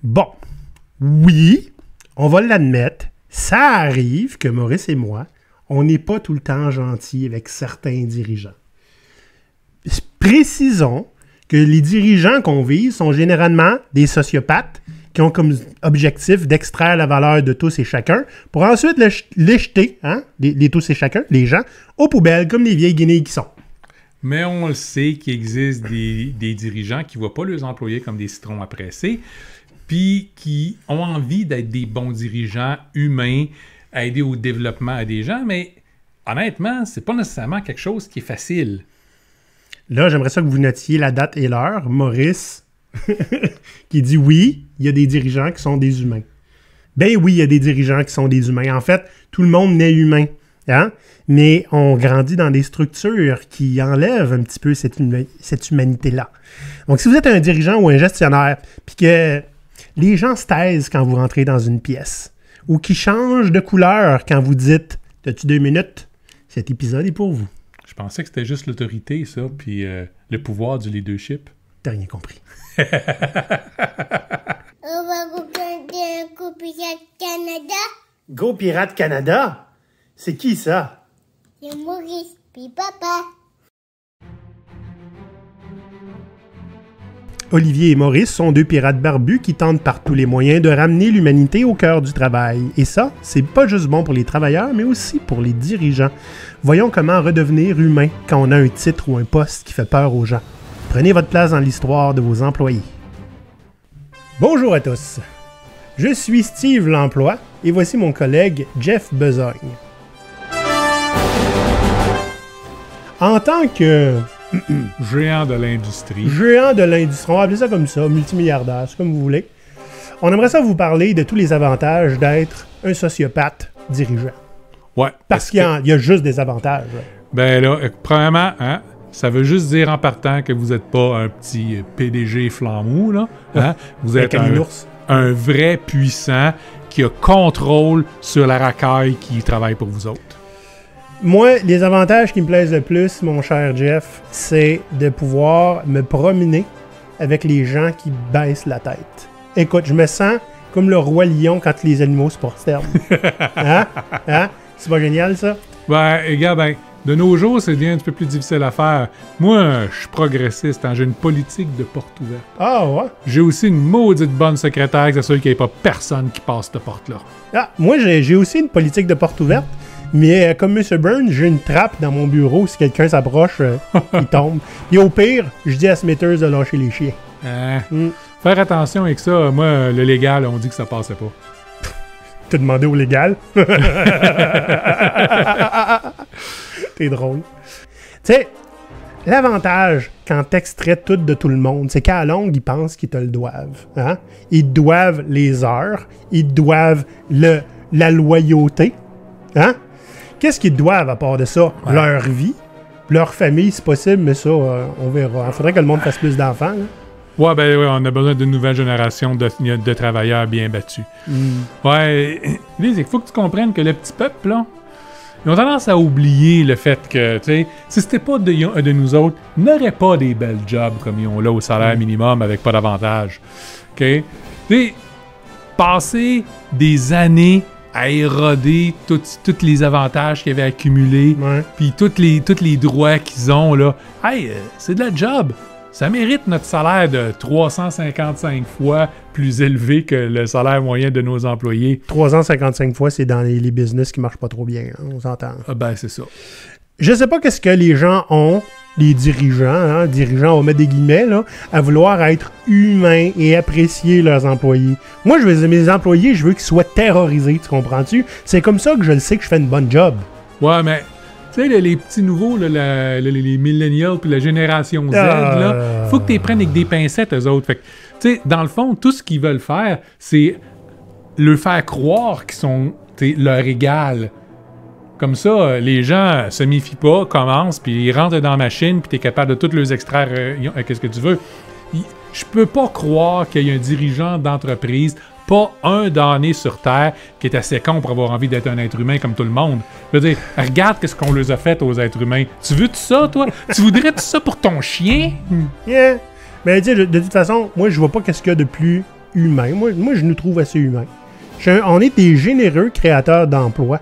Bon, oui, on va l'admettre, ça arrive que Maurice et moi, on n'est pas tout le temps gentils avec certains dirigeants. Précisons que les dirigeants qu'on vise sont généralement des sociopathes qui ont comme objectif d'extraire la valeur de tous et chacun pour ensuite les jeter, les tous et chacun, les gens, aux poubelles comme les vieilles guenilles qui sont. Mais on le sait qu'il existe des dirigeants qui ne voient pas leurs employés comme des citrons à presser, puis qui ont envie d'être des bons dirigeants humains, à aider au développement des gens, mais honnêtement, c'est pas nécessairement quelque chose qui est facile. Là, j'aimerais ça que vous notiez la date et l'heure. Maurice, qui dit oui, il y a des dirigeants qui sont des humains. Ben oui, il y a des dirigeants qui sont des humains. En fait, tout le monde naît humain. Hein? Mais on grandit dans des structures qui enlèvent un petit peu cette humanité-là. Donc, si vous êtes un dirigeant ou un gestionnaire, puis que les gens se taisent quand vous rentrez dans une pièce, ou qui changent de couleur quand vous dites « T'as-tu 2 minutes? » Cet épisode est pour vous. Je pensais que c'était juste l'autorité, ça, puis le pouvoir du leadership. T'as rien compris. On va regarder un Go Pirate Canada. Go Pirate Canada? C'est qui ça? C'est Maurice, puis papa. Olivier et Maurice sont 2 pirates barbus qui tentent par tous les moyens de ramener l'humanité au cœur du travail. Et ça, c'est pas juste bon pour les travailleurs, mais aussi pour les dirigeants. Voyons comment redevenir humain quand on a un titre ou un poste qui fait peur aux gens. Prenez votre place dans l'histoire de vos employés. Bonjour à tous. Je suis Steve L'Emploi et voici mon collègue Jeff Besogne. En tant que géant de l'industrie. Géant de l'industrie, on va appeler ça comme ça, multimilliardaire, c'est comme vous voulez. On aimerait ça vous parler de tous les avantages d'être un sociopathe dirigeant. Ouais. Parce qu'il y a juste des avantages. Ouais. Ben là, premièrement, ça veut juste dire en partant que vous n'êtes pas un petit PDG flambou, là. Vous êtes un vrai puissant qui a contrôle sur la racaille qui travaille pour vous autres. Moi, les avantages qui me plaisent le plus, mon cher Jeff, c'est de pouvoir me promener avec les gens qui baissent la tête. Écoute, je me sens comme le roi lion quand les animaux se prosternent. Hein? C'est pas génial, ça? Ben, regarde, de nos jours, c'est bien un petit peu plus difficile à faire. Moi, je suis progressiste, j'ai une politique de porte ouverte. Ah ouais? J'ai aussi une maudite bonne secrétaire qui s'assure qu'il n'y ait pas personne qui passe cette porte-là. Ah, moi, j'ai aussi une politique de porte ouverte. Mais comme M. Burns, j'ai une trappe dans mon bureau. Si quelqu'un s'approche, il tombe. Et au pire, je dis à Smithers de lâcher les chiens. Faire attention avec ça. Moi, le légal, on dit que ça passait pas. T'as demandé au légal? T'es drôle. Tu sais, l'avantage quand t'extrais tout de tout le monde, c'est qu'à la longue, ils pensent qu'ils te le doivent. Hein? Ils doivent les heures. Ils doivent la loyauté. Hein? Qu'est-ce qu'ils doivent à part de ça? Ouais. Leur vie, leur famille, si possible, mais ça, on verra. Il faudrait que le monde fasse plus d'enfants. Là. Ouais, on a besoin d'une nouvelle génération de travailleurs bien battus. Ouais, il faut que tu comprennes que le petit peuple, là, ils ont tendance à oublier le fait que, tu sais, si c'était pas de nous autres, ils n'auraient pas des belles jobs comme ils ont là au salaire minimum avec pas d'avantages. OK? Tu sais, passer des années à éroder tous les avantages qu'ils avaient accumulés, puis tous les droits qu'ils ont, là. Hey, c'est de la job! Ça mérite notre salaire de 355 fois plus élevé que le salaire moyen de nos employés. 355 fois, c'est dans les business qui marchent pas trop bien, on s'entend. Ah ben, c'est ça. Je sais pas qu'est-ce que les gens ont, les dirigeants, on va mettre des guillemets, là, à vouloir être humains et apprécier leurs employés. Moi, mes employés, je veux qu'ils soient terrorisés, tu comprends-tu? C'est comme ça que je le sais que je fais une bonne job. Ouais, mais... Tu sais, les petits nouveaux, là, les millennials puis la génération Z, là, faut que tu les prennes avec des pincettes, eux autres. Fait que, tu sais, dans le fond, tout ce qu'ils veulent faire, c'est leur faire croire qu'ils sont leur égal. Comme ça, les gens se méfient pas, commencent, puis ils rentrent dans la machine, puis tu es capable de toutes les extraire qu'est-ce que tu veux. Je peux pas croire qu'il y a un dirigeant d'entreprise, pas un damné sur Terre qui est assez con pour avoir envie d'être un être humain comme tout le monde. Je veux dire, regarde qu'est-ce qu'on leur a fait aux êtres humains. Tu veux tout ça, toi? Tu voudrais tout ça pour ton chien? Yeah! Mais tu sais, de toute façon, moi, je vois pas qu'est-ce qu'il y a de plus humains. Moi, je nous trouve assez humains. On est des généreux créateurs d'emplois.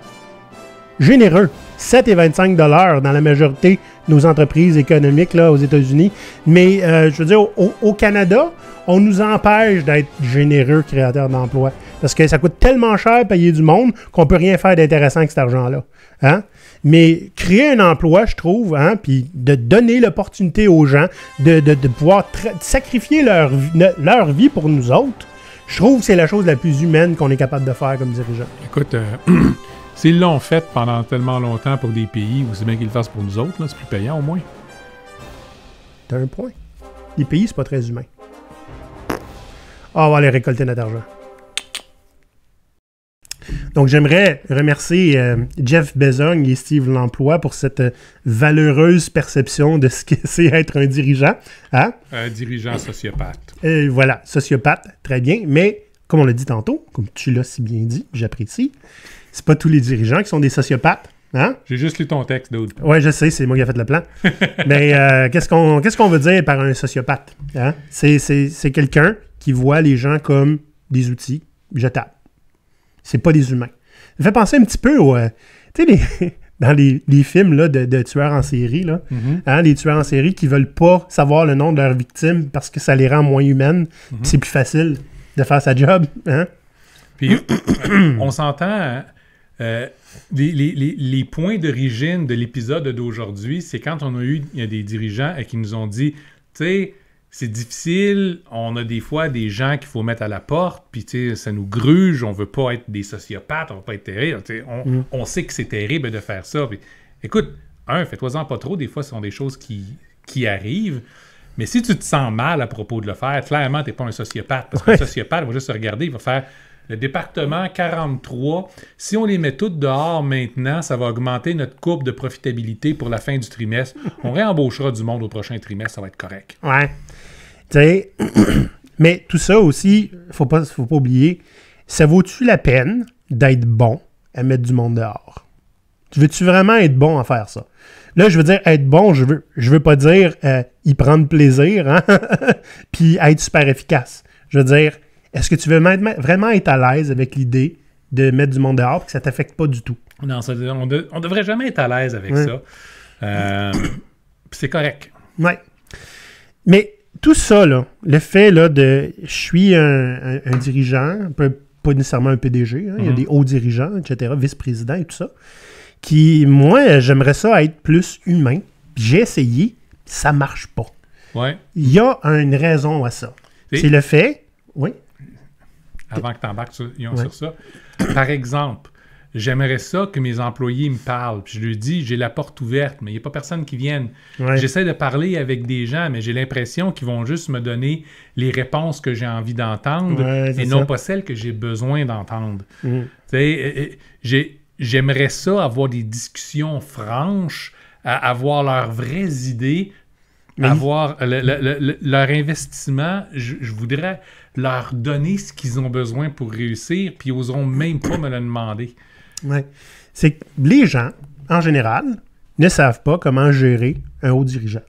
Généreux. 7,25 $ dans la majorité de nos entreprises économiques là, aux États-Unis. Mais, je veux dire, au Canada, on nous empêche d'être généreux créateurs d'emplois. Parce que ça coûte tellement cher payer du monde qu'on peut rien faire d'intéressant avec cet argent-là. Hein? Mais créer un emploi, je trouve, hein, puis de donner l'opportunité aux gens de pouvoir sacrifier leur vie pour nous autres, je trouve que c'est la chose la plus humaine qu'on est capable de faire comme dirigeant. Écoute, s'ils l'ont fait pendant tellement longtemps pour des pays, aussi bien qu'ils le fassent pour nous autres, là, c'est plus payant au moins. T'as un point. Les pays, c'est pas très humain. On va aller récolter notre argent. Donc, j'aimerais remercier Jeff Bezogne et Steve L'Emploi pour cette valeureuse perception de ce que c'est être un dirigeant. Hein? Un dirigeant sociopathe. Voilà, sociopathe, très bien. Mais, comme on l'a dit tantôt, comme tu l'as si bien dit, j'apprécie, c'est pas tous les dirigeants qui sont des sociopathes. Hein? J'ai juste lu ton texte, Dude. Oui, je sais, c'est moi qui ai fait le plan. Mais qu'est-ce qu'on veut dire par un sociopathe? Hein? C'est quelqu'un qui voit les gens comme des outils jetables. C'est pas des humains. Ça fait penser un petit peu au... tu sais, dans les films là, de tueurs en série, là, hein, les tueurs en série qui veulent pas savoir le nom de leur victime parce que ça les rend moins humaines. C'est plus facile de faire sa job. Hein? Puis, on s'entend... les points d'origine de l'épisode d'aujourd'hui, c'est quand il y a des dirigeants qui nous ont dit, tu sais, c'est difficile, on a des fois des gens qu'il faut mettre à la porte, puis tu sais, ça nous gruge, on veut pas être des sociopathes, on veut pas être terrible, on sait que c'est terrible de faire ça. Puis, écoute, fais-toi-en pas trop, des fois ce sont des choses qui arrivent, mais si tu te sens mal à propos de le faire, clairement t'es pas un sociopathe, parce qu'un sociopathe va juste se regarder, il va faire... Le département 43, si on les met toutes dehors maintenant, ça va augmenter notre courbe de profitabilité pour la fin du trimestre. On réembauchera du monde au prochain trimestre, ça va être correct. Ouais. Tu sais, mais tout ça aussi, faut pas oublier, ça vaut-tu la peine d'être bon à mettre du monde dehors? Veux-tu vraiment être bon à faire ça? Là, je veux dire, être bon, je veux pas dire y prendre plaisir, hein? Puis être super efficace. Je veux dire, est-ce que tu veux vraiment être à l'aise avec l'idée de mettre du monde dehors et que ça ne t'affecte pas du tout? Non, on devrait jamais être à l'aise avec ça. C'est correct. Oui. Mais tout ça, là, le fait là, je suis un dirigeant, pas nécessairement un PDG, hein, il y a des hauts dirigeants, etc., vice-président et tout ça, qui, moi, j'aimerais ça être plus humain. J'ai essayé, ça marche pas. Ouais. Il y a une raison à ça. C'est le fait... Oui. Avant que tu embarques sur ça. Par exemple, j'aimerais ça que mes employés me parlent. Puis je leur dis, j'ai la porte ouverte, mais il n'y a pas personne qui vienne. Ouais. J'essaie de parler avec des gens, mais j'ai l'impression qu'ils vont juste me donner les réponses que j'ai envie d'entendre et non pas celles que j'ai besoin d'entendre. Tu sais, j'aimerais ça avoir des discussions franches, avoir leurs vraies idées, avoir leur investissement. Je voudrais leur donner ce qu'ils ont besoin pour réussir, puis ils n'oseront même pas me le demander. Oui. C'est que les gens, en général, ne savent pas comment gérer un haut dirigeant.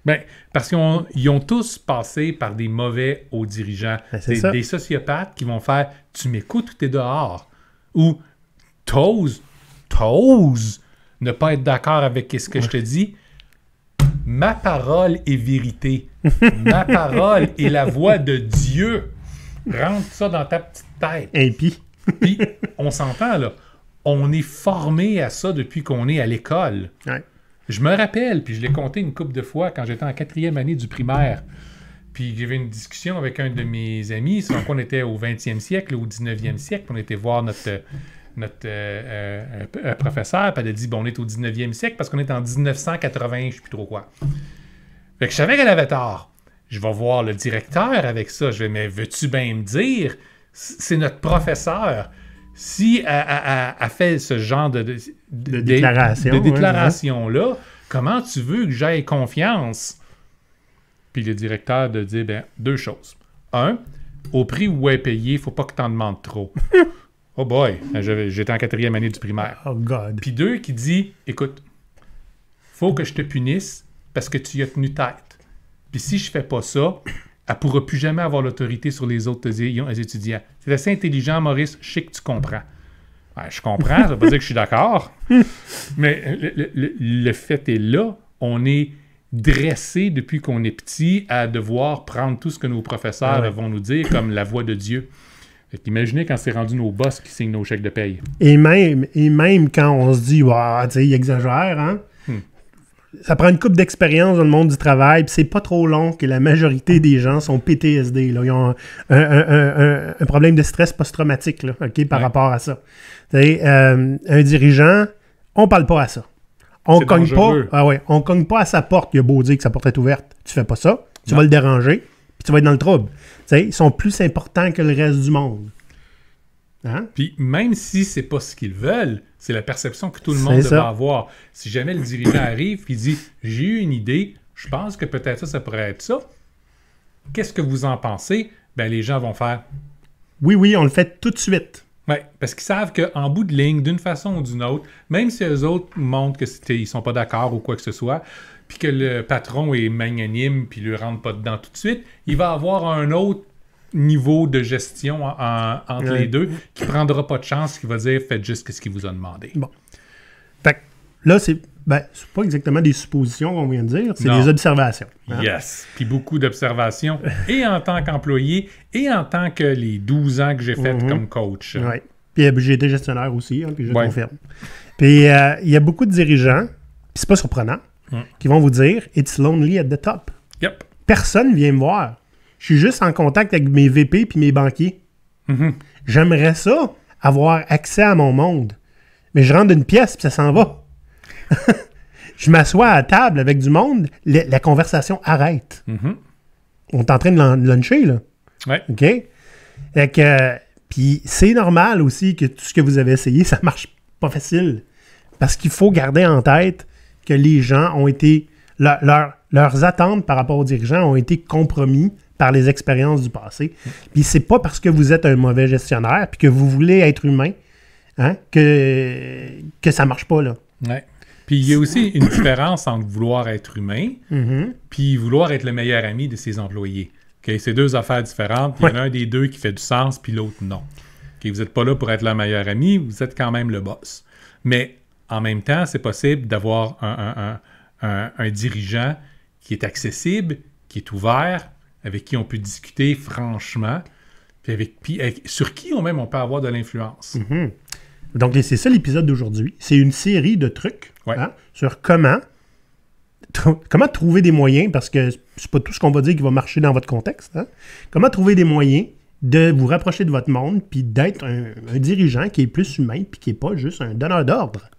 Bien, parce qu'ils ont tous passé par des mauvais hauts dirigeants. C'est des sociopathes qui vont faire « Tu m'écoutes ou t'es dehors? » Ou « T'oses ne pas être d'accord avec ce que je te dis? » Ma parole est vérité. Ma parole est la voix de Dieu. Rentre ça dans ta petite tête. Et puis, on s'entend, là. On est formé à ça depuis qu'on est à l'école. Ouais. Je me rappelle, puis je l'ai compté une couple de fois quand j'étais en 4e année du primaire. Puis j'avais une discussion avec un de mes amis. Donc on était au 20e siècle, au 19e siècle. On était voir notre professeur, puis elle a dit, on est au 19e siècle parce qu'on est en 1980, je ne sais plus trop quoi. Fait que je savais qu'elle avait tort. Je vais voir le directeur avec ça. Je vais, mais veux-tu bien me dire? C'est notre professeur. Si elle fait ce genre de déclaration-là, comment tu veux que j'aie confiance? Puis le directeur de dire, deux choses. Un, au prix où elle est payée, il ne faut pas que tu en demandes trop. Oh boy, j'étais en 4e année du primaire. Oh God. Puis 2 qui dit, écoute, faut que je te punisse parce que tu y as tenu tête. Puis si je fais pas ça, elle ne pourra plus jamais avoir l'autorité sur les autres étudiants. C'est assez intelligent, Maurice, je sais que tu comprends. Ouais, je comprends, ça ne veut pas dire que je suis d'accord. Mais le fait est là, on est dressé depuis qu'on est petit à devoir prendre tout ce que nos professeurs vont nous dire comme la voix de Dieu. Imaginez quand c'est rendu nos boss qui signent nos chèques de paye. Et même quand on se dit, tu sais, il exagère, hein? Ça prend une couple d'expérience dans le monde du travail, puis c'est pas trop long que la majorité des gens sont PTSD. Là. Ils ont un problème de stress post-traumatique là, par rapport à ça. Un dirigeant, on parle pas à ça. On cogne pas à sa porte. Il a beau dire que sa porte est ouverte. Tu fais pas ça, tu vas le déranger, puis tu vas être dans le trouble. T'sais, ils sont plus importants que le reste du monde. Hein? Puis même si c'est pas ce qu'ils veulent, c'est la perception que tout le monde devrait avoir. Si jamais le dirigeant arrive et dit « J'ai eu une idée, je pense que peut-être ça pourrait être ça. Qu'est-ce que vous en pensez? » Ben les gens vont faire « Oui, on le fait tout de suite. » Oui, parce qu'ils savent qu'en bout de ligne, d'une façon ou d'une autre, même si eux autres montrent qu'ils ne sont pas d'accord ou quoi que ce soit, puis que le patron est magnanime puis ne lui rentre pas dedans tout de suite, il va avoir un autre niveau de gestion entre les deux qui ne prendra pas de chance, qui va dire « Faites juste ce qu'il vous a demandé. » Bon. Fait que là, c'est pas exactement des suppositions qu'on vient de dire, c'est des observations. Hein? Yes. Puis beaucoup d'observations, et en tant qu'employé, et en tant que les 12 ans que j'ai fait comme coach. Oui. Puis j'ai été gestionnaire aussi, hein, puis je confirme. Puis il y a beaucoup de dirigeants, puis c'est pas surprenant, qui vont vous dire « It's lonely at the top. » Yep. Personne vient me voir. Je suis juste en contact avec mes VP puis mes banquiers. J'aimerais ça, avoir accès à mon monde. Mais je rentre d'une pièce puis ça s'en va. Je m'assois à table avec du monde, la conversation arrête. On est en train de luncher, là. Ouais. OK? Puis c'est normal aussi que tout ce que vous avez essayé, ça marche pas facile. Parce qu'il faut garder en tête que les gens ont été... Leurs attentes par rapport aux dirigeants ont été compromis par les expériences du passé. Puis c'est pas parce que vous êtes un mauvais gestionnaire puis que vous voulez être humain que ça marche pas, là. Ouais. Puis il y a aussi une différence entre vouloir être humain puis vouloir être le meilleur ami de ses employés. Okay? C'est deux affaires différentes. Il y en a un des deux qui fait du sens puis l'autre non. Okay? Vous n'êtes pas là pour être le meilleur ami, vous êtes quand même le boss. Mais en même temps, c'est possible d'avoir un dirigeant qui est accessible, qui est ouvert, avec qui on peut discuter franchement, puis sur qui on peut avoir de l'influence. Donc, c'est ça l'épisode d'aujourd'hui. C'est une série de trucs sur comment trouver des moyens, parce que c'est pas tout ce qu'on va dire qui va marcher dans votre contexte. Hein? Comment trouver des moyens de vous rapprocher de votre monde, puis d'être un dirigeant qui est plus humain, puis qui n'est pas juste un donneur d'ordre.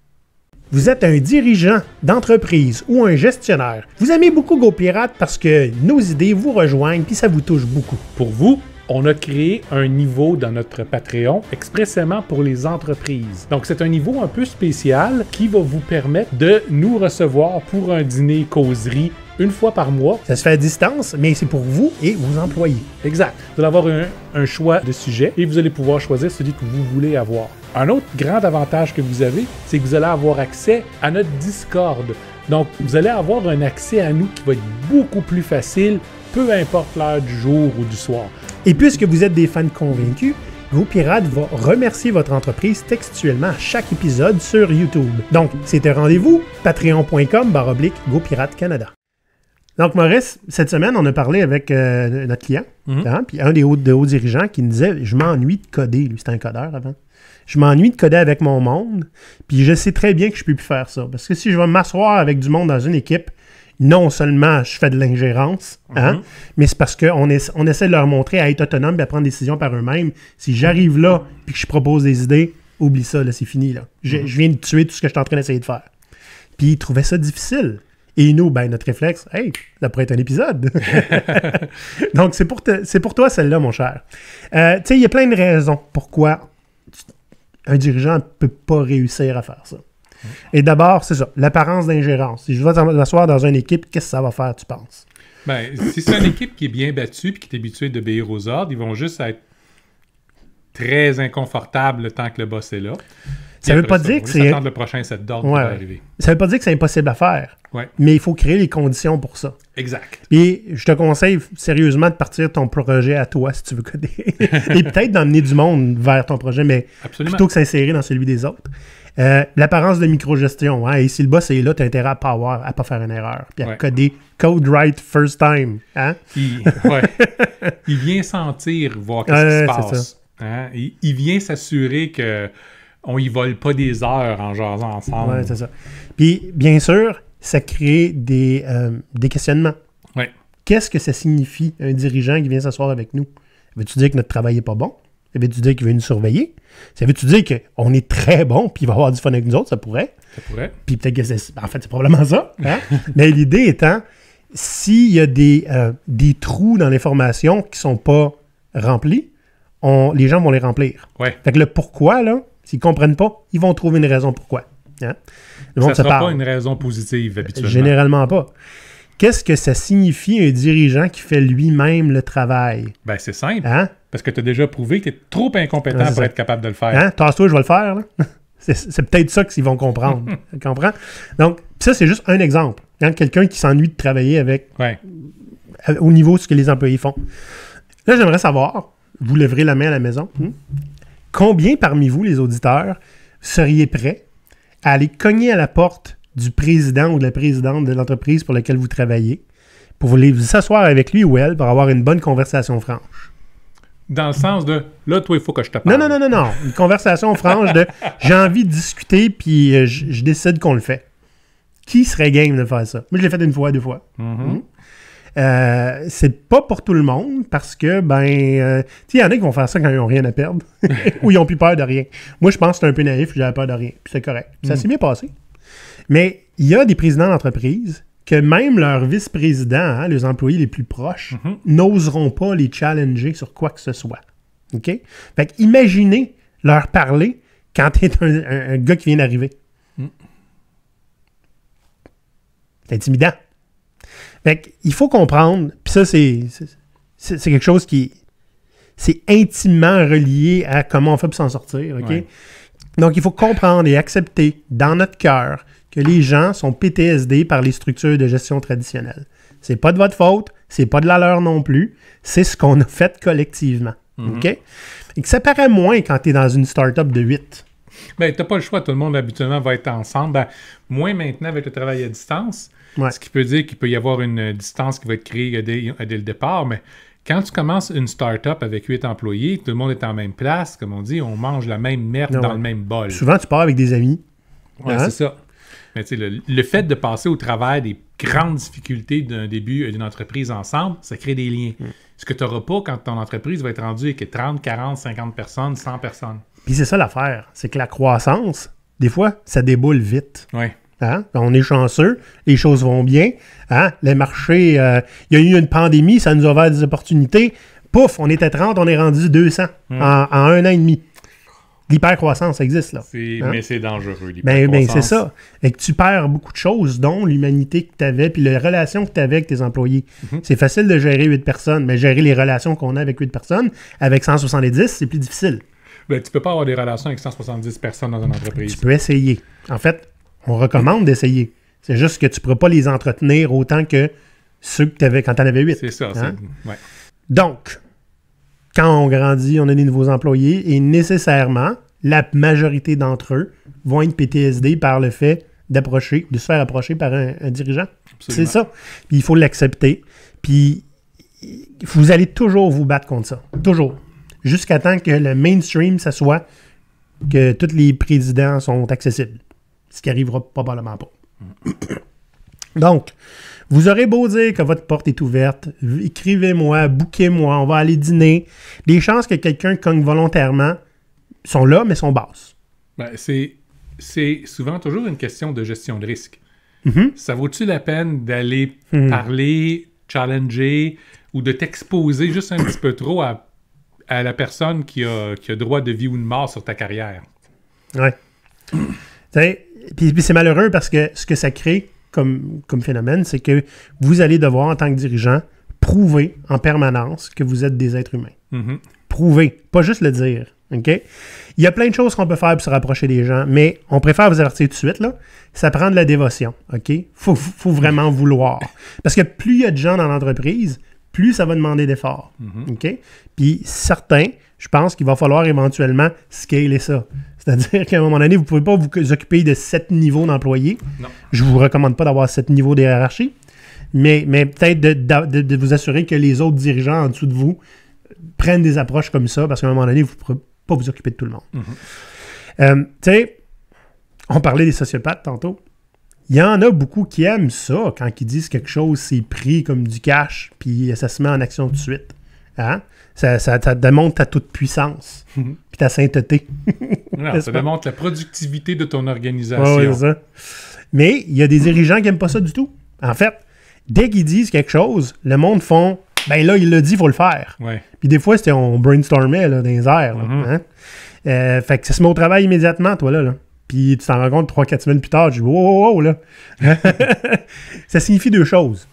Vous êtes un dirigeant d'entreprise ou un gestionnaire. Vous aimez beaucoup GoPirate parce que nos idées vous rejoignent puis ça vous touche beaucoup. Pour vous, on a créé un niveau dans notre Patreon expressément pour les entreprises. Donc, c'est un niveau un peu spécial qui va vous permettre de nous recevoir pour un dîner causerie une fois par mois. Ça se fait à distance, mais c'est pour vous et vos employés. Exact. Vous allez avoir un choix de sujet et vous allez pouvoir choisir celui que vous voulez avoir. Un autre grand avantage que vous avez, c'est que vous allez avoir accès à notre Discord. Donc, vous allez avoir un accès à nous qui va être beaucoup plus facile, peu importe l'heure du jour ou du soir. Et puisque vous êtes des fans convaincus, GoPirate va remercier votre entreprise textuellement à chaque épisode sur YouTube. Donc, c'est un rendez-vous, patreon.com/GoPirate Canada. Donc, Maurice, cette semaine, on a parlé avec notre client, puis un des hauts dirigeants qui nous disait « Je m'ennuie de coder. » Lui, c'était un codeur avant. « Je m'ennuie de coder avec mon monde, puis je sais très bien que je ne peux plus faire ça. Parce que si je vais m'asseoir avec du monde dans une équipe, non seulement je fais de l'ingérence, mais c'est parce qu'on essaie de leur montrer à être autonome et à prendre des décisions par eux-mêmes. Si j'arrive là et que je propose des idées, oublie ça, là, c'est fini. Là. Je viens de tuer tout ce que je suis en train d'essayer de faire. » Puis ils trouvaient ça difficile. Et nous, notre réflexe, hey, ça pourrait être un épisode. Donc, c'est pour toi celle-là, mon cher. Tu sais, il y a plein de raisons pourquoi un dirigeant ne peut pas réussir à faire ça. Et d'abord, c'est ça, l'apparence d'ingérence. Si je vais m'asseoir dans une équipe, qu'est-ce que ça va faire, tu penses? Ben, si c'est une équipe qui est bien battue et qui est habituée d'obéir aux ordres, ils vont juste être très inconfortables le temps que le boss est là. Ça veut pas dire que c'est... attendre le prochain set d'ordre qui va arriver. Ça veut pas dire que c'est impossible à faire. Ouais. Mais il faut créer les conditions pour ça. Exact. Et je te conseille sérieusement de partir ton projet à toi, si tu veux coder. Et peut-être d'emmener du monde vers ton projet, mais plutôt que s'insérer dans celui des autres. L'apparence de microgestion. Hein? Et si le boss est là, tu as intérêt à pas faire une erreur. Puis à coder code right first time. Hein? Il vient sentir, voir ce qui se passe. Hein? Il vient s'assurer qu'on y vole pas des heures en jasant ensemble. Oui, c'est ça. Puis, bien sûr, ça crée des questionnements. Ouais. Qu'est-ce que ça signifie, un dirigeant qui vient s'asseoir avec nous? Ça veut-tu dire que notre travail n'est pas bon? Ça veut-tu dire qu'il veut nous surveiller? Ça veut-tu dire qu'on est très bon puis il va avoir du fun avec nous autres? Ça pourrait. Ça pourrait. Puis peut-être que c'est probablement ça. Hein? Mais l'idée étant, s'il y a des trous dans l'information qui ne sont pas remplis, les gens vont les remplir. Ouais. Fait que le pourquoi, là, s'ils ne comprennent pas, ils vont trouver une raison pourquoi. Hein? Ça ne sera pas une raison positive, habituellement. Généralement pas. Qu'est-ce que ça signifie un dirigeant qui fait lui-même le travail? Ben, c'est simple. Hein? Parce que tu as déjà prouvé que tu es trop incompétent pour être capable de le faire. Hein? Tasse-toi, je vais le faire. Là. c'est peut-être ça qu'ils vont comprendre. Tu comprends? Donc, ça, c'est juste un exemple. Hein? Quelqu'un qui s'ennuie de travailler avec au niveau de ce que les employés font. Là, j'aimerais savoir, vous lèverez la main à la maison, combien parmi vous, les auditeurs, seriez prêts à aller cogner à la porte du président ou de la présidente de l'entreprise pour laquelle vous travaillez, pour vous asseoir avec lui ou elle pour avoir une bonne conversation franche? Dans le sens de, là, toi, il faut que je te parle. Non. Une conversation franche de, j'ai envie de discuter, puis je décide qu'on le fait. Qui serait game de faire ça? Moi, je l'ai fait une fois, 2 fois. C'est pas pour tout le monde, parce que, il y en a qui vont faire ça quand ils n'ont rien à perdre, ou ils n'ont plus peur de rien. Moi, je pense que c'est un peu naïf, j'avais peur de rien, puis c'est correct. Ça s'est bien passé. Mais il y a des présidents d'entreprise que même leurs vice-présidents, les employés les plus proches, n'oseront pas les challenger sur quoi que ce soit. OK? Fait que imaginez leur parler quand tu es un gars qui vient d'arriver. C'est intimidant. Fait qu'il faut comprendre, puis ça, c'est quelque chose qui c'est intimement relié à comment on fait pour s'en sortir. OK? Ouais. Donc, il faut comprendre et accepter dans notre cœur que les gens sont PTSD par les structures de gestion traditionnelles. C'est pas de votre faute, c'est pas de la leur non plus, c'est ce qu'on a fait collectivement. OK? Et que ça paraît moins quand tu es dans une start-up de 8. Bien, tu n'as pas le choix, tout le monde habituellement va être ensemble. Moins maintenant avec le travail à distance, ce qui peut dire qu'il peut y avoir une distance qui va être créée dès le départ, mais quand tu commences une start-up avec 8 employés, tout le monde est en même place, comme on dit, on mange la même merde dans le même bol. Souvent, tu pars avec des amis. Oui, c'est ça. Mais tu sais, le fait de passer au travers des grandes difficultés d'un début d'une entreprise ensemble, ça crée des liens. Ce que tu n'auras pas quand ton entreprise va être rendue avec 30, 40, 50 personnes, 100 personnes. Puis c'est ça l'affaire, c'est que la croissance, des fois, ça déboule vite. Oui. Hein? On est chanceux, les choses vont bien. Hein? Les marchés, il y a eu une pandémie, ça nous a ouvert des opportunités. Pouf, on était 30, on est rendu 200 en 1 an et demi. L'hypercroissance existe, là. Mais c'est dangereux, l'hypercroissance. Ben, c'est ça. Et que tu perds beaucoup de choses, dont l'humanité que tu avais, puis les relations que tu avais avec tes employés. C'est facile de gérer 8 personnes, mais gérer les relations qu'on a avec 8 personnes, avec 170, c'est plus difficile. Ben, tu peux pas avoir des relations avec 170 personnes dans une entreprise. Tu peux essayer. En fait, on recommande d'essayer. C'est juste que tu ne pourras pas les entretenir autant que ceux que tu avais quand tu en avais 8. C'est ça. Hein? Donc, quand on grandit, on a des nouveaux employés et nécessairement, la majorité d'entre eux vont être PTSD par le fait de se faire approcher par un dirigeant. Absolument. C'est ça. Puis il faut l'accepter. Puis vous allez toujours vous battre contre ça. Toujours. Jusqu'à temps que le mainstream, ça soit que tous les présidents sont accessibles. Ce qui arrivera probablement pas. Donc, vous aurez beau dire que votre porte est ouverte, écrivez-moi, bookez-moi, on va aller dîner. Les chances que quelqu'un cogne volontairement sont là, mais sont basses. Ben, c'est souvent toujours une question de gestion de risque. Ça vaut-tu la peine d'aller parler, challenger ou de t'exposer juste un petit peu trop à la personne qui a droit de vie ou de mort sur ta carrière? Oui. Puis c'est malheureux parce que ce que ça crée comme phénomène, c'est que vous allez devoir, en tant que dirigeant, prouver en permanence que vous êtes des êtres humains. prouver, pas juste le dire. OK? Il y a plein de choses qu'on peut faire pour se rapprocher des gens, mais on préfère vous avertir tout de suite, là. Ça prend de la dévotion. OK? Faut vraiment vouloir. Parce que plus il y a de gens dans l'entreprise, plus ça va demander d'efforts. OK? Puis certains, je pense qu'il va falloir éventuellement scaler ça. C'est-à-dire qu'à un moment donné, vous ne pouvez pas vous occuper de 7 niveaux d'employés. Non. Je ne vous recommande pas d'avoir 7 niveaux de hiérarchie, mais peut-être de vous assurer que les autres dirigeants en dessous de vous prennent des approches comme ça, parce qu'à un moment donné, vous ne pourrez pas vous occuper de tout le monde. Tu sais, on parlait des sociopathes tantôt. Il y en a beaucoup qui aiment ça quand ils disent quelque chose, c'est pris comme du cash, puis ça se met en action tout de suite. Hein? Ça démontre ta toute puissance, puis ta sainteté. Non, ça démontre la productivité de ton organisation. Ouais, c'est ça. Mais il y a des dirigeants qui n'aiment pas ça du tout. En fait, dès qu'ils disent quelque chose, le monde font « ben là, il l'a dit, il faut le faire Ouais. ». Puis des fois, on brainstormait là, dans les airs. Là, hein? Fait que ça se met au travail immédiatement, toi, là. Puis tu t'en rends compte 3-4 semaines plus tard, je dis « wow, là! » Ça signifie deux choses.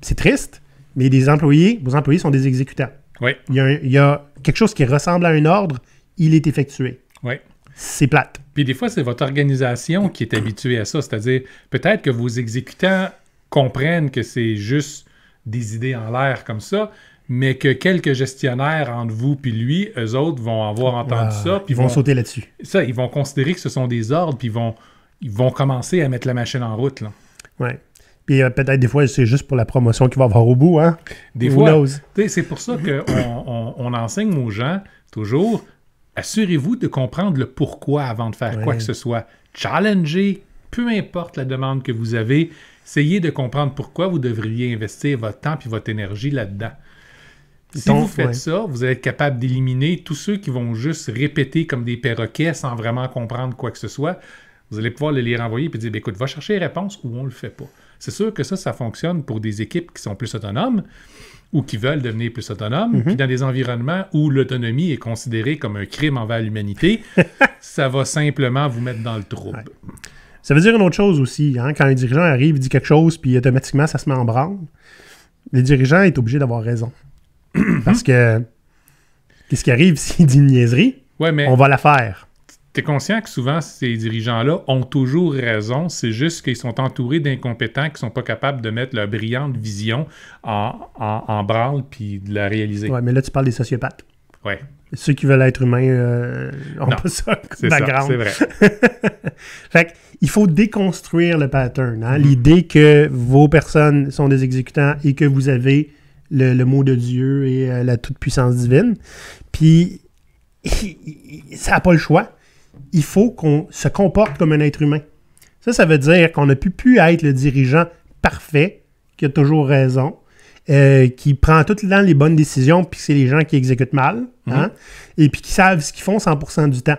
C'est triste, mais vos employés sont des exécutants. Oui. Il y a quelque chose qui ressemble à un ordre, il est effectué. Oui. C'est plate. Puis des fois, c'est votre organisation qui est habituée à ça. C'est-à-dire, peut-être que vos exécutants comprennent que c'est juste des idées en l'air comme ça, mais que quelques gestionnaires entre vous puis lui, eux autres vont avoir entendu ça. Puis Ils vont sauter là-dessus. Ça, ils vont considérer que ce sont des ordres, puis ils vont commencer à mettre la machine en route, là. Ouais. Puis peut-être des fois, c'est juste pour la promotion qu'il va avoir au bout, hein? Des Who fois, knows? c'est pour ça qu'on enseigne aux gens, toujours, assurez-vous de comprendre le pourquoi avant de faire quoi que ce soit. Challengez, peu importe la demande que vous avez, essayez de comprendre pourquoi vous devriez investir votre temps et votre énergie là-dedans. Si vous faites ça, vous allez être capable d'éliminer tous ceux qui vont juste répéter comme des perroquets sans vraiment comprendre quoi que ce soit. Vous allez pouvoir les renvoyer et dire, écoute, va chercher les réponses ou on le fait pas. C'est sûr que ça fonctionne pour des équipes qui sont plus autonomes ou qui veulent devenir plus autonomes. Puis dans des environnements où l'autonomie est considérée comme un crime envers l'humanité, ça va simplement vous mettre dans le trouble. Ouais. Ça veut dire une autre chose aussi. Hein? Quand un dirigeant arrive, il dit quelque chose, puis automatiquement, ça se met en branle. Le dirigeant est obligé d'avoir raison. Parce que qu'est-ce qui arrive s'il dit une niaiserie? Ouais, mais on va la faire. T'es conscient que souvent, ces dirigeants-là ont toujours raison. C'est juste qu'ils sont entourés d'incompétents qui ne sont pas capables de mettre leur brillante vision en branle puis de la réaliser. Ouais, mais là, tu parles des sociopathes. Ouais. Ceux qui veulent être humains ont pas ça comme background. C'est vrai. Fait qu'il faut déconstruire le pattern. Hein? L'idée que vos personnes sont des exécutants et que vous avez le mot de Dieu et la toute-puissance divine. Puis, ça n'a pas le choix. Il faut qu'on se comporte comme un être humain. Ça veut dire qu'on n'a plus être le dirigeant parfait, qui a toujours raison, qui prend tout le temps les bonnes décisions, puis c'est les gens qui exécutent mal, hein? Et puis qui savent ce qu'ils font 100% du temps.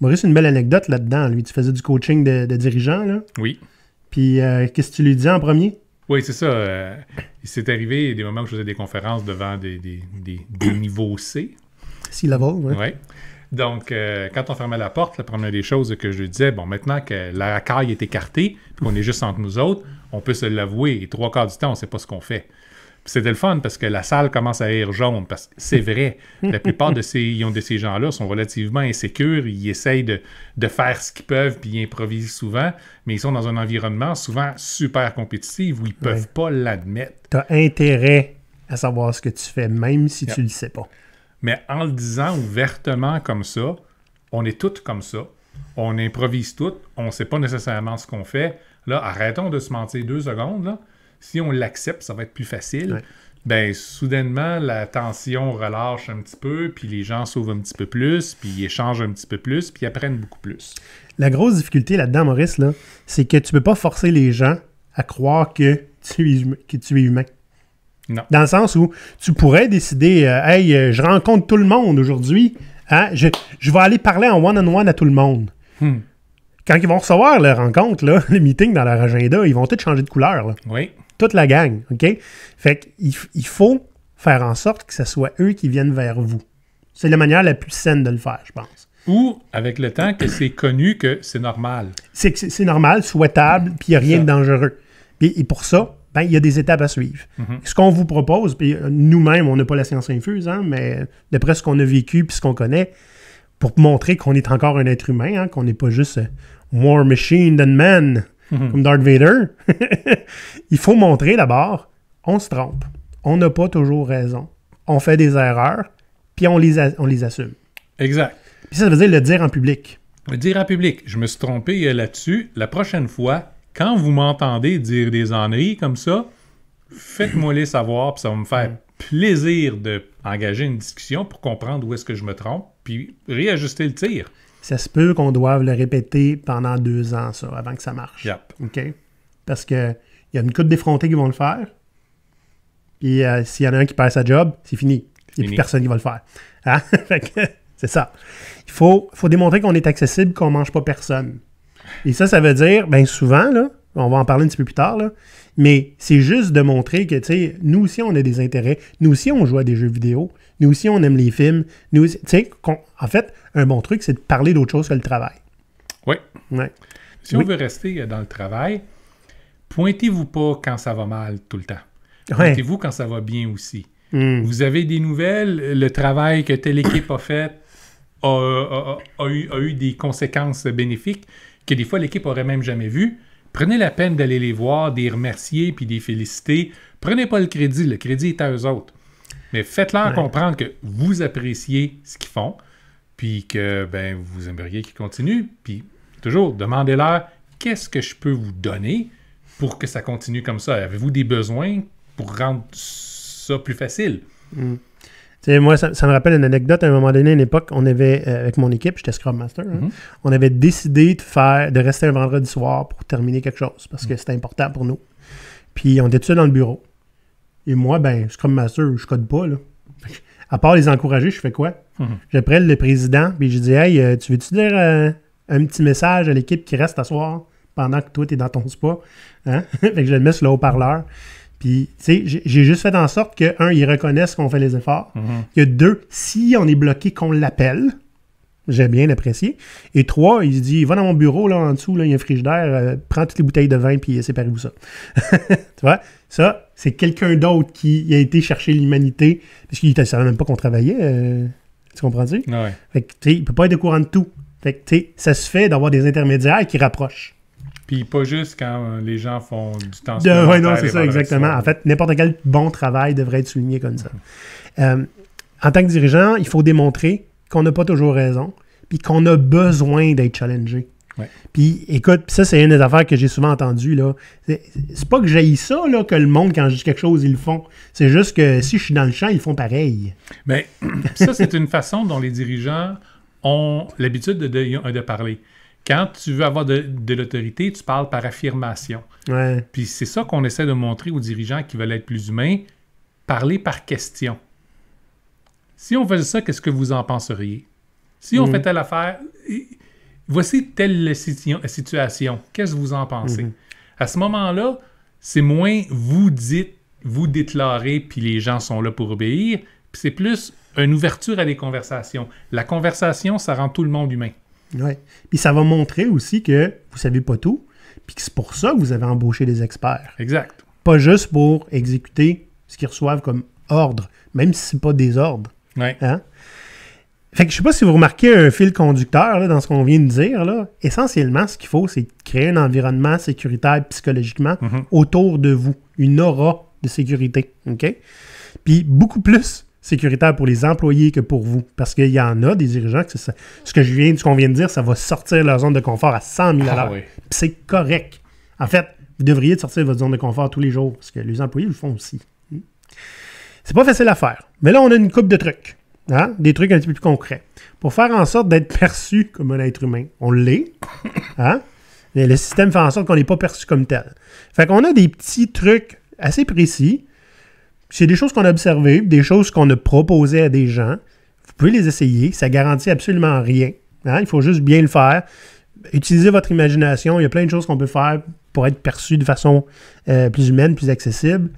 Maurice, une belle anecdote là-dedans. Lui, tu faisais du coaching de dirigeants, là. Oui. Puis, qu'est-ce que tu lui disais en premier? Oui, c'est ça. Il s'est arrivé des moments où je faisais des conférences devant des niveaux C. C-level, oui. Oui. Donc, quand on fermait la porte, la première des choses que je lui disais, bon, maintenant que la racaille est écartée, puis qu'on est juste entre nous autres, on peut se l'avouer, et 3/4 du temps, on ne sait pas ce qu'on fait. Puis c'était le fun, parce que la salle commence à rire jaune, parce que c'est vrai, la plupart de ces gens-là sont relativement insécures, ils essayent de faire ce qu'ils peuvent, puis ils improvisent souvent, mais ils sont dans un environnement souvent super compétitif, où ils ne peuvent pas l'admettre. Tu as intérêt à savoir ce que tu fais, même si tu ne le sais pas. Mais en le disant ouvertement comme ça, on est tous comme ça. On improvise tout. On ne sait pas nécessairement ce qu'on fait. Là, arrêtons de se mentir 2 secondes. Là. Si on l'accepte, ça va être plus facile. Ouais. Ben, soudainement, la tension relâche un petit peu, puis les gens s'ouvrent un petit peu plus, puis ils échangent un petit peu plus, puis ils apprennent beaucoup plus. La grosse difficulté là-dedans, Maurice, là, c'est que tu ne peux pas forcer les gens à croire que tu es humain. Non. Dans le sens où tu pourrais décider, hey, je rencontre tout le monde aujourd'hui, hein, je vais aller parler en one-on-one à tout le monde. Quand ils vont recevoir leur rencontre, là, le meeting dans leur agenda, ils vont tous changer de couleur. Là. Oui. Toute la gang, OK? Fait qu'il faut faire en sorte que ce soit eux qui viennent vers vous. C'est la manière la plus saine de le faire, je pense. Ou, avec le temps, que c'est connu que c'est normal. C'est normal, souhaitable, puis il n'y a rien de dangereux. Et pour ça, ben, il y a des étapes à suivre. Ce qu'on vous propose, puis nous-mêmes, on n'a pas la science infuse, hein, mais d'après ce qu'on a vécu puis ce qu'on connaît, pour montrer qu'on est encore un être humain, hein, qu'on n'est pas juste more machine than man, comme Darth Vader, il faut montrer d'abord, on se trompe. On n'a pas toujours raison. On fait des erreurs, puis on les assume. Exact. Puis ça veut dire le dire en public. Le dire en public. Je me suis trompé là-dessus. La prochaine fois, quand vous m'entendez dire des enneries comme ça, faites-moi-les savoir, puis ça va me faire plaisir d'engager une discussion pour comprendre où est-ce que je me trompe, puis réajuster le tir. Ça se peut qu'on doive le répéter pendant 2 ans, ça, avant que ça marche. Yep. OK? Parce que il y a une couple d'effrontés qui vont le faire. Puis s'il y en a un qui perd sa job, c'est fini. Il n'y a plus personne qui va le faire. Hein? Fait que, c'est ça. Il faut démontrer qu'on est accessible, qu'on ne mange pas personne. Et ça veut dire, bien souvent, là, on va en parler un petit peu plus tard, là, mais c'est juste de montrer que, tu sais, nous aussi, on a des intérêts. Nous aussi, on joue à des jeux vidéo. Nous aussi, on aime les films. Nous aussi, tu sais, en fait, un bon truc, c'est de parler d'autre chose que le travail. Oui. Ouais. Si on veut rester dans le travail, pointez-vous pas quand ça va mal tout le temps. Ouais. Pointez-vous quand ça va bien aussi. Vous avez des nouvelles, le travail que telle équipe a fait a eu des conséquences bénéfiques que des fois l'équipe aurait même jamais vues. Prenez la peine d'aller les voir, de les remercier puis de les féliciter. Prenez pas le crédit est à eux autres. Mais faites-leur comprendre que vous appréciez ce qu'ils font, puis que ben, vous aimeriez qu'ils continuent. Puis toujours, demandez-leur qu'est-ce que je peux vous donner pour que ça continue comme ça. Avez-vous des besoins pour rendre ça plus facile? Moi, ça me rappelle une anecdote. À un moment donné, à une époque, on avait, avec mon équipe, j'étais Scrum Master, hein, on avait décidé de rester un vendredi soir pour terminer quelque chose, parce que c'était important pour nous. Puis on était tout seul dans le bureau. Et moi, ben, Scrum Master, je code pas, là. À part les encourager, je fais quoi? J'appelle le président, puis je dis « Hey, tu veux-tu dire un petit message à l'équipe qui reste à soir pendant que toi, t'es dans ton spa? Hein? » Fait que je le mets sur le haut-parleur. Puis, tu sais, j'ai juste fait en sorte que, 1, ils reconnaissent qu'on fait les efforts. Que 2, si on est bloqué, qu'on l'appelle. J'ai bien apprécié. Et 3, il se dit, va dans mon bureau, là, en dessous, là, il y a un frigidaire, prends toutes les bouteilles de vin, puis séparez-vous ça. Tu vois? Ça, c'est quelqu'un d'autre qui a été chercher l'humanité, parce qu'il ne savait même pas qu'on travaillait. Tu comprends-tu? Ouais. Fait que, tu sais, il peut pas être au courant de tout. Fait que, tu sais, ça se fait d'avoir des intermédiaires qui rapprochent. Puis pas juste quand les gens font du temps Oui, non, c'est ça, exactement. En fait, n'importe quel bon travail devrait être souligné comme ça. En tant que dirigeant, il faut démontrer qu'on n'a pas toujours raison, puis qu'on a besoin d'être challengé. Ouais. Puis, écoute, ça, c'est une des affaires que j'ai souvent entendues, là. C'est pas que j'haïs ça, là, que le monde, quand je dis quelque chose, ils le font. C'est juste que si je suis dans le champ, ils font pareil. Mais ça, c'est une façon dont les dirigeants ont l'habitude de parler. Quand tu veux avoir de l'autorité, tu parles par affirmation. Ouais. Puis c'est ça qu'on essaie de montrer aux dirigeants qui veulent être plus humains, parler par question. Si on faisait ça, qu'est-ce que vous en penseriez? Si on fait telle affaire, voici telle situation, qu'est-ce que vous en pensez? À ce moment-là, c'est moins vous dites, vous déclarez, puis les gens sont là pour obéir, puis c'est plus une ouverture à des conversations. La conversation, ça rend tout le monde humain. Oui. Puis ça va montrer aussi que vous ne savez pas tout, puis que c'est pour ça que vous avez embauché des experts. Exact. Pas juste pour exécuter ce qu'ils reçoivent comme ordre, même si ce n'est pas des ordres. Ouais. Hein? Fait que je ne sais pas si vous remarquez un fil conducteur là, dans ce qu'on vient de dire. Là. Essentiellement, ce qu'il faut, c'est créer un environnement sécuritaire psychologiquement autour de vous. Une aura de sécurité. OK? Puis beaucoup plus sécuritaire pour les employés que pour vous. Parce qu'il y en a des dirigeants que ce qu'on vient de dire, ça va sortir leur zone de confort à 100 000 $. Oui. Puis c'est correct. En fait, vous devriez sortir de votre zone de confort tous les jours parce que les employés le font aussi. C'est pas facile à faire. Mais là, on a une couple de trucs. Hein? Des trucs un petit peu plus concrets. Pour faire en sorte d'être perçu comme un être humain. On l'est. Hein? Mais le système fait en sorte qu'on n'est pas perçu comme tel. Fait qu'on a des petits trucs assez précis. C'est des choses qu'on a observées, des choses qu'on a proposées à des gens. Vous pouvez les essayer. Ça garantit absolument rien. Hein? Il faut juste bien le faire. Utilisez votre imagination. Il y a plein de choses qu'on peut faire pour être perçu de façon plus humaine, plus accessible.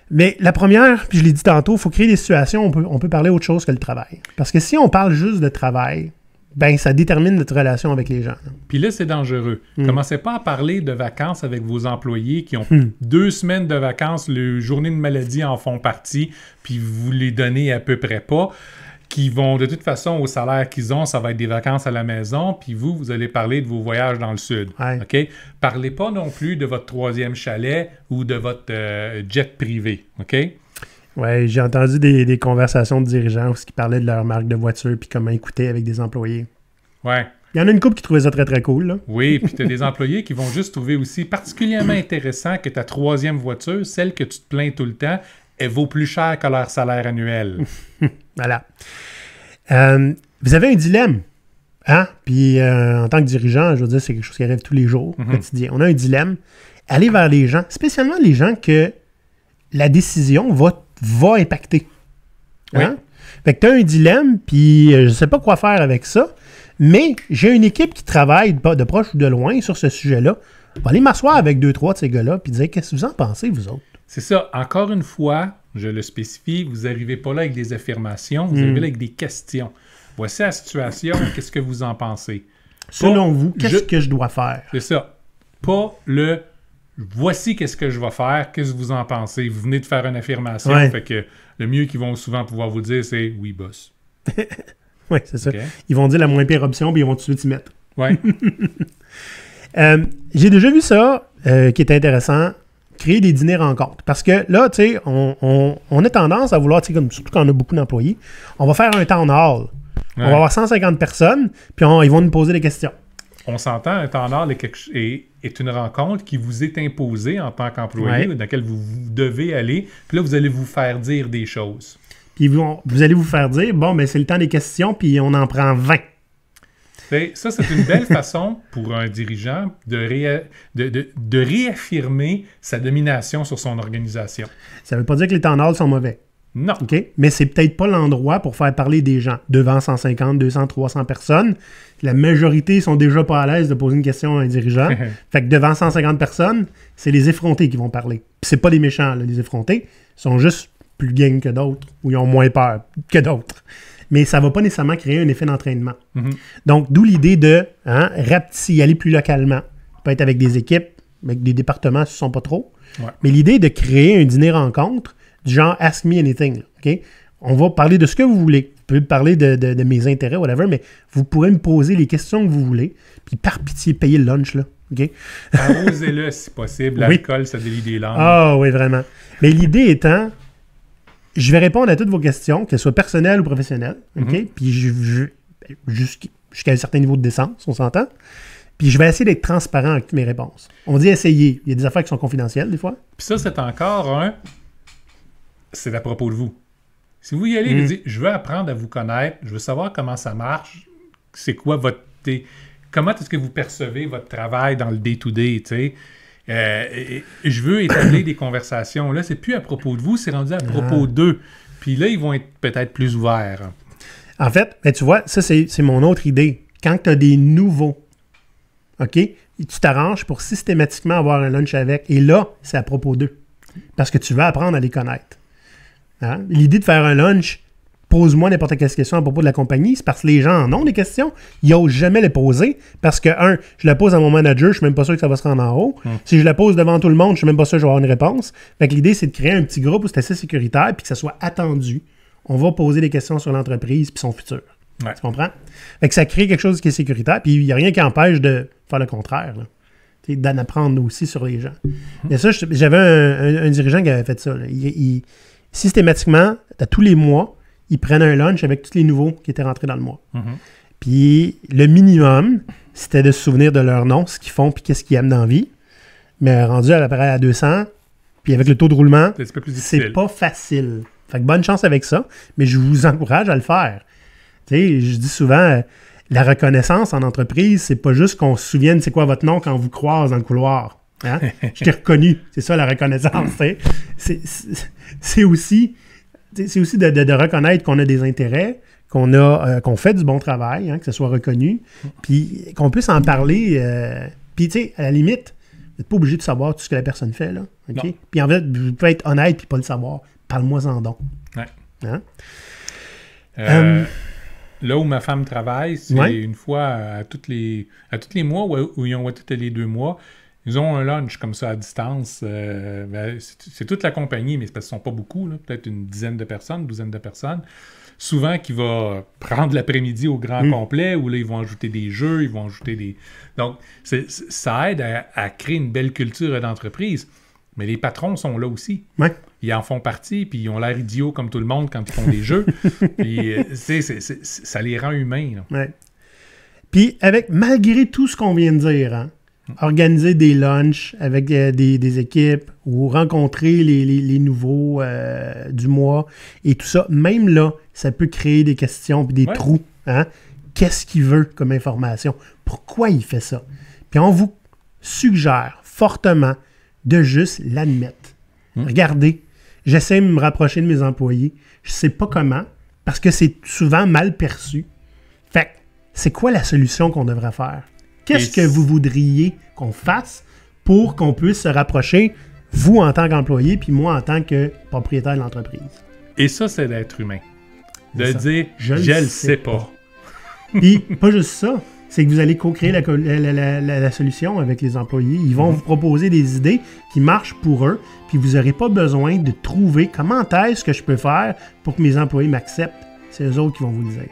Mais la première, puis je l'ai dit tantôt, il faut créer des situations où on peut parler autre chose que le travail. Parce que si on parle juste de travail, ben ça détermine notre relation avec les gens. Puis là, c'est dangereux. Commencez pas à parler de vacances avec vos employés qui ont 2 semaines de vacances, les journées de maladie en font partie, puis vous les donnez à peu près pas, qui vont, de toute façon, au salaire qu'ils ont, ça va être des vacances à la maison, puis vous allez parler de vos voyages dans le sud. Ouais. OK? Parlez pas non plus de votre 3e chalet ou de votre jet privé. OK? Ouais, j'ai entendu des conversations de dirigeants qui parlaient de leur marque de voiture puis comment écouter avec des employés. Ouais. Il y en a une couple qui trouvait ça très, très cool, là. Oui, puis tu as des employés qui vont juste trouver aussi particulièrement intéressant que ta 3e voiture, celle que tu te plains tout le temps, elle vaut plus cher que leur salaire annuel. Voilà. Vous avez un dilemme, hein? Puis en tant que dirigeant, je veux dire, c'est quelque chose qui arrive tous les jours, au quotidien. On a un dilemme. Aller vers les gens, spécialement les gens que la décision va impacter. Hein? Oui. Fait que tu as un dilemme, puis je sais pas quoi faire avec ça, mais j'ai une équipe qui travaille de proche ou de loin sur ce sujet-là. Je vais aller m'asseoir avec 2-3 de ces gars-là puis dire qu'est-ce que vous en pensez, vous autres? C'est ça. Encore une fois, je le spécifie, vous n'arrivez pas là avec des affirmations, vous arrivez là avec des questions. Voici la situation, qu'est-ce que vous en pensez? Selon vous, qu'est-ce que je dois faire? C'est ça. Pas le voici qu'est-ce que je vais faire, qu'est-ce que vous en pensez? Vous venez de faire une affirmation, fait que le mieux qu'ils vont souvent pouvoir vous dire, c'est oui, boss. Oui, c'est ça. Okay. Ils vont dire la moins pire option, puis ils vont tout de suite y mettre. Oui. J'ai déjà vu ça, qui est intéressant, créer des dîners rencontres. Parce que là, tu sais, on a tendance à vouloir, tu sais, comme surtout quand on a beaucoup d'employés, on va faire un town hall. On va avoir 150 personnes, puis ils vont nous poser des questions. On s'entend, un temps hors est une rencontre qui vous est imposée en tant qu'employé, dans laquelle vous devez aller. Puis là, vous allez vous faire dire des choses. Puis vous allez vous faire dire, bon, ben c'est le temps des questions, puis on en prend 20. Et ça, c'est une belle façon pour un dirigeant de réaffirmer sa domination sur son organisation. Ça ne veut pas dire que les temps hors sont mauvais. Non. OK? Mais c'est peut-être pas l'endroit pour faire parler des gens. Devant 150, 200, 300 personnes, la majorité sont déjà pas à l'aise de poser une question à un dirigeant. Fait que devant 150 personnes, c'est les effrontés qui vont parler. Puis c'est pas les méchants, là, les effrontés. Ils sont juste plus game que d'autres ou ils ont moins peur que d'autres. Mais ça va pas nécessairement créer un effet d'entraînement. Donc, d'où l'idée de rapetisser, aller plus localement. Ça peut être avec des équipes, avec des départements si ce ne sont pas trop. Ouais. Mais l'idée de créer un dîner-rencontre du genre « Ask me anything ». Okay? On va parler de ce que vous voulez. Vous pouvez parler de mes intérêts, whatever, mais vous pourrez me poser les questions que vous voulez. Puis par pitié, payez le lunch, là. Okay? Arrosez-le si possible. L'alcool, ça délie des langues. Ah oui, vraiment. Mais l'idée étant, je vais répondre à toutes vos questions, qu'elles soient personnelles ou professionnelles. Okay? Puis jusqu'à un certain niveau de décence, on s'entend. Puis je vais essayer d'être transparent avec mes réponses. On dit essayer. Il y a des affaires qui sont confidentielles, des fois. Puis ça, c'est encore c'est à propos de vous. Si vous y allez et vous dites, je veux apprendre à vous connaître, je veux savoir comment ça marche, c'est quoi comment est-ce que vous percevez votre travail dans le day-to-day, tu sais. Je veux établir des conversations. Là, c'est plus à propos de vous, c'est rendu à propos d'eux. Puis là, ils vont être peut-être plus ouverts. En fait, ben, tu vois, ça, c'est mon autre idée. Quand tu as des nouveaux, OK, tu t'arranges pour systématiquement avoir un lunch avec. Et là, c'est à propos d'eux. Parce que tu veux apprendre à les connaître. Hein? L'idée de faire un lunch, pose-moi n'importe quelle question à propos de la compagnie, c'est parce que les gens en ont des questions, ils n'osent jamais les poser, parce que, je la pose à mon manager, je suis même pas sûr que ça va se rendre en haut. Si je la pose devant tout le monde, je suis même pas sûr que je vais avoir une réponse. Fait que l'idée, c'est de créer un petit groupe où c'est assez sécuritaire, puis que ça soit attendu. On va poser des questions sur l'entreprise puis son futur. Ouais. Tu comprends? Fait que ça crée quelque chose qui est sécuritaire, puis il n'y a rien qui empêche de faire le contraire, là. D'en apprendre aussi sur les gens. Et ça, j'avais un dirigeant qui avait fait ça. Systématiquement, à tous les mois, ils prennent un lunch avec tous les nouveaux qui étaient rentrés dans le mois. Puis le minimum, c'était de se souvenir de leur nom, ce qu'ils font, puis qu'est-ce qu'ils aiment dans la vie. Mais rendu à peu près à 200, puis avec le taux de roulement, c'est pas facile. Fait que bonne chance avec ça, mais je vous encourage à le faire. Tu sais, je dis souvent, la reconnaissance en entreprise, c'est pas juste qu'on se souvienne c'est quoi votre nom quand on vous croise dans le couloir. Hein? Je t'ai reconnu. C'est ça la reconnaissance. C'est aussi de reconnaître qu'on a des intérêts, qu'on fait du bon travail, que ce soit reconnu, puis qu'on puisse en parler. Puis, tu sais, à la limite, vous n'êtes pas obligé de savoir tout ce que la personne fait. Là, okay? Puis, en fait, vous pouvez être honnête puis pas le savoir. Parle-moi-en donc. Ouais. Hein? là où ma femme travaille, c'est Ouais. une fois à tous les mois, où ils ont tous les 2 mois, ils ont un lunch comme ça à distance. C'est toute la compagnie, mais c'est parce qu'ils ne sont pas beaucoup, là, peut-être une douzaine de personnes. Souvent qui va prendre l'après-midi au grand complet, où là, ils vont ajouter des jeux, ils vont ajouter des... Donc, ça aide à créer une belle culture d'entreprise. Mais les patrons sont là aussi. Ouais. Ils en font partie, puis ils ont l'air idiots comme tout le monde quand ils font des jeux. Puis, ça les rend humains. Là. Ouais. Puis, malgré tout ce qu'on vient de dire, hein, organiser des lunchs avec des équipes ou rencontrer les nouveaux du mois et tout ça, même là, ça peut créer des questions puis des trous. Hein? Qu'est-ce qu'il veut comme information? Pourquoi il fait ça? Puis on vous suggère fortement de juste l'admettre. Regardez, j'essaie de me rapprocher de mes employés. Je sais pas comment, parce que c'est souvent mal perçu. Fait que, c'est quoi la solution qu'on devrait faire? Qu'est-ce que vous voudriez qu'on fasse pour qu'on puisse se rapprocher, vous en tant qu'employé, puis moi en tant que propriétaire de l'entreprise? Et ça, c'est d'être humain. De C'est ça. dire, je le sais pas. Puis, pas juste ça, c'est que vous allez co-créer la solution avec les employés. Ils vont vous proposer des idées qui marchent pour eux, puis vous n'aurez pas besoin de trouver comment est-ce que je peux faire pour que mes employés m'acceptent. C'est eux autres qui vont vous le dire.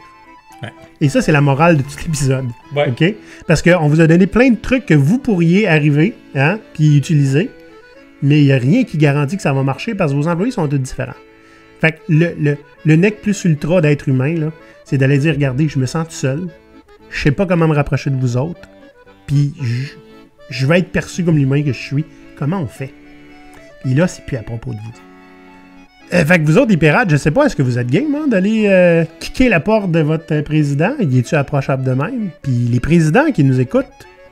Ouais. Et ça, c'est la morale de tout l'épisode. Ouais. OK? Parce qu'on vous a donné plein de trucs que vous pourriez arriver, hein, puis utiliser, mais il n'y a rien qui garantit que ça va marcher parce que vos employés sont tous différents. Fait que le nec plus ultra d'être humain, là, c'est d'aller dire, regardez, je me sens tout seul, je sais pas comment me rapprocher de vous autres, puis je vais être perçu comme l'humain que je suis. Comment on fait? Et là, c'est plus à propos de vous. Fait que vous autres, les pirates, je sais pas, est-ce que vous êtes game hein, d'aller kicker la porte de votre président? Y est-tu approchable de même? Puis les présidents qui nous écoutent,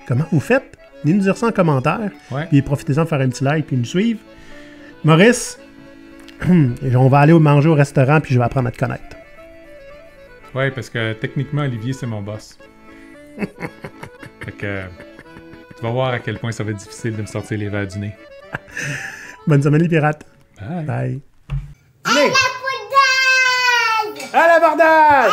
comment vous faites? Venez nous dire ça en commentaire. Ouais. Puis profitez-en de faire un petit like puis nous suivre. Maurice, on va aller manger au restaurant puis je vais apprendre à te connaître. Ouais, parce que techniquement, Olivier, c'est mon boss. Fait que tu vas voir à quel point ça va être difficile de me sortir les verres du nez. Bonne semaine les pirates. Bye. Bye. À la poudre! À l'abordage!